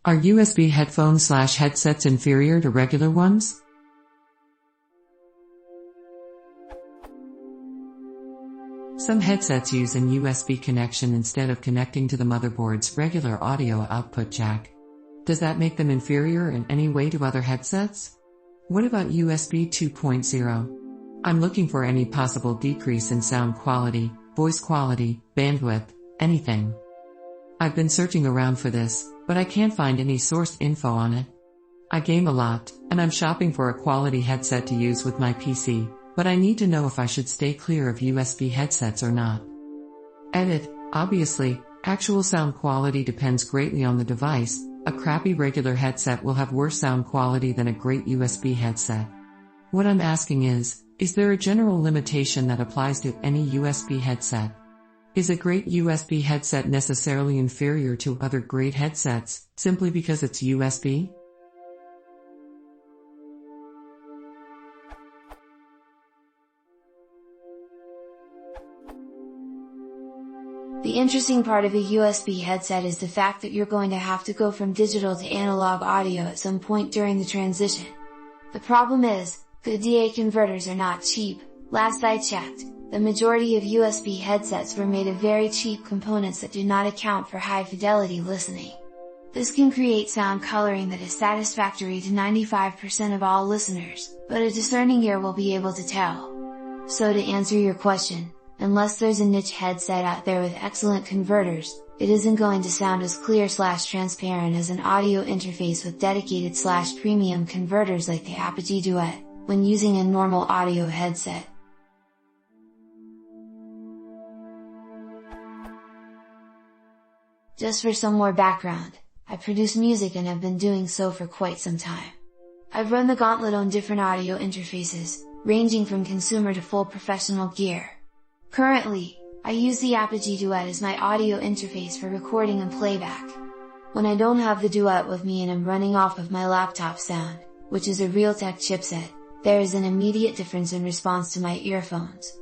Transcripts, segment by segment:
Are USB headphones/headsets inferior to regular ones? Some headsets use an USB connection instead of connecting to the motherboard's regular audio output jack. Does that make them inferior in any way to other headsets? What about USB 2.0? I'm looking for any possible decrease in sound quality, voice quality, bandwidth, anything. I've been searching around for this, but I can't find any source info on it. I game a lot, and I'm shopping for a quality headset to use with my PC, but I need to know if I should stay clear of USB headsets or not. Edit. Obviously, actual sound quality depends greatly on the device. A crappy regular headset will have worse sound quality than a great USB headset. What I'm asking is there a general limitation that applies to any USB headset? Is a great USB headset necessarily inferior to other great headsets, simply because it's USB? The interesting part of a USB headset is the fact that you're going to have to go from digital to analog audio at some point during the transition. The problem is, good DA converters are not cheap. Last I checked, the majority of USB headsets were made of very cheap components that do not account for high fidelity listening. This can create sound coloring that is satisfactory to 95% of all listeners, but a discerning ear will be able to tell. So to answer your question, unless there's a niche headset out there with excellent converters, it isn't going to sound as clear/transparent as an audio interface with dedicated/premium converters like the Apogee Duet, when using a normal audio headset. Just for some more background, I produce music and have been doing so for quite some time. I've run the gauntlet on different audio interfaces, ranging from consumer to full professional gear. Currently, I use the Apogee Duet as my audio interface for recording and playback. When I don't have the Duet with me and I'm running off of my laptop sound, which is a Realtek chipset, there is an immediate difference in response to my earphones.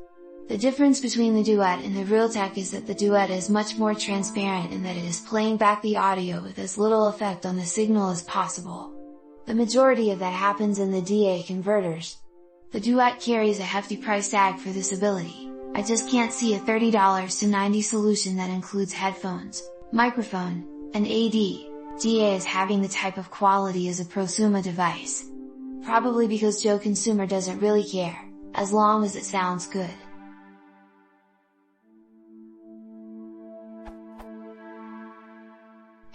The difference between the Duet and the Realtek is that the Duet is much more transparent in that it is playing back the audio with as little effect on the signal as possible. The majority of that happens in the DA converters. The Duet carries a hefty price tag for this ability. I just can't see a $30 to $90 solution that includes headphones, microphone, and AD, DA as having the type of quality as a prosumer device. Probably because Joe Consumer doesn't really care, as long as it sounds good.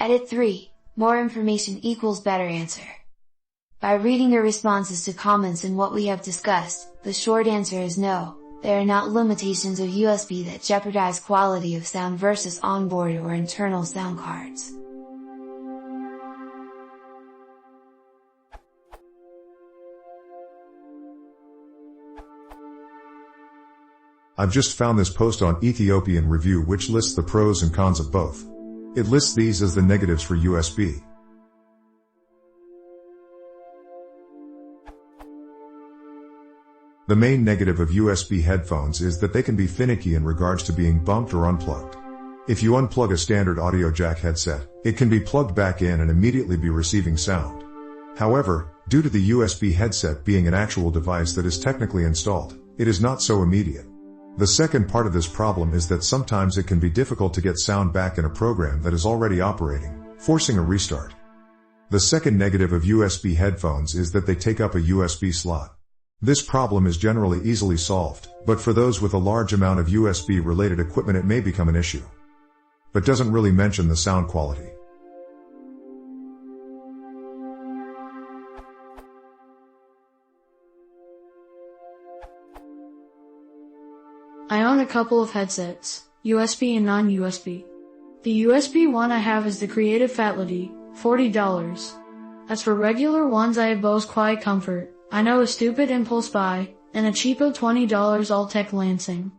Edit 3, more information equals better answer. By reading your responses to comments and what we have discussed, the short answer is no, there are not limitations of USB that jeopardize quality of sound versus onboard or internal sound cards. I've just found this post on Ethiopian Review which lists the pros and cons of both. It lists these as the negatives for USB. The main negative of USB headphones is that they can be finicky in regards to being bumped or unplugged. If you unplug a standard audio jack headset, it can be plugged back in and immediately be receiving sound. However, due to the USB headset being an actual device that is technically installed, it is not so immediate. The second part of this problem is that sometimes it can be difficult to get sound back in a program that is already operating, forcing a restart. The second negative of USB headphones is that they take up a USB slot. This problem is generally easily solved, but for those with a large amount of USB-related equipment it may become an issue. But doesn't really mention the sound quality. I own a couple of headsets, USB and non-USB. The USB one I have is the Creative Fatlity, $40. As for regular ones I have Bose Quiet Comfort, I know a stupid impulse buy, and a cheapo $20 Alltech Lansing.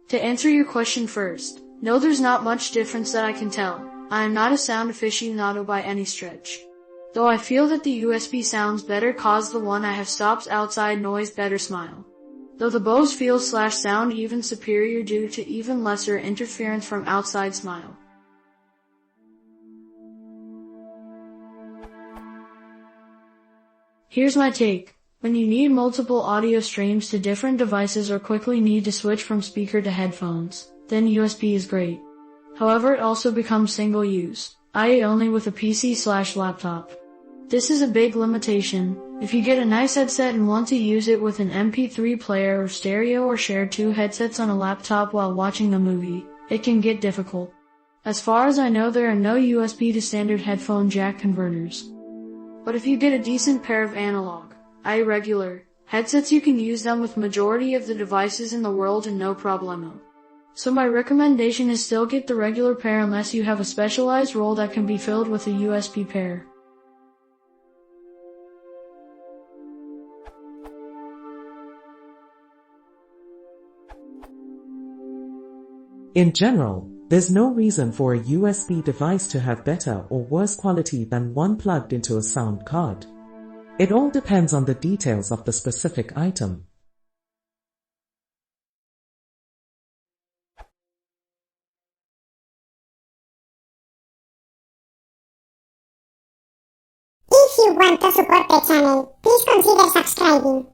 To answer your question first, no, there's not much difference that I can tell. I am not a sound aficionado by any stretch. Though I feel that the USB sounds better cause the one I have stops outside noise better smile. Though the Bose feels/sound even superior due to even lesser interference from outside smile. Here's my take. When you need multiple audio streams to different devices or quickly need to switch from speaker to headphones, then USB is great. However, it also becomes single-use, i.e. only with a PC/laptop. This is a big limitation. If you get a nice headset and want to use it with an MP3 player or stereo or share two headsets on a laptop while watching a movie, it can get difficult. As far as I know, there are no USB to standard headphone jack converters. But if you get a decent pair of analog, i.e. regular, headsets, you can use them with majority of the devices in the world and no problemo. So my recommendation is still get the regular pair unless you have a specialized role that can be filled with a USB pair. In general, there's no reason for a USB device to have better or worse quality than one plugged into a sound card. It all depends on the details of the specific item. If you want to support the channel, please consider subscribing.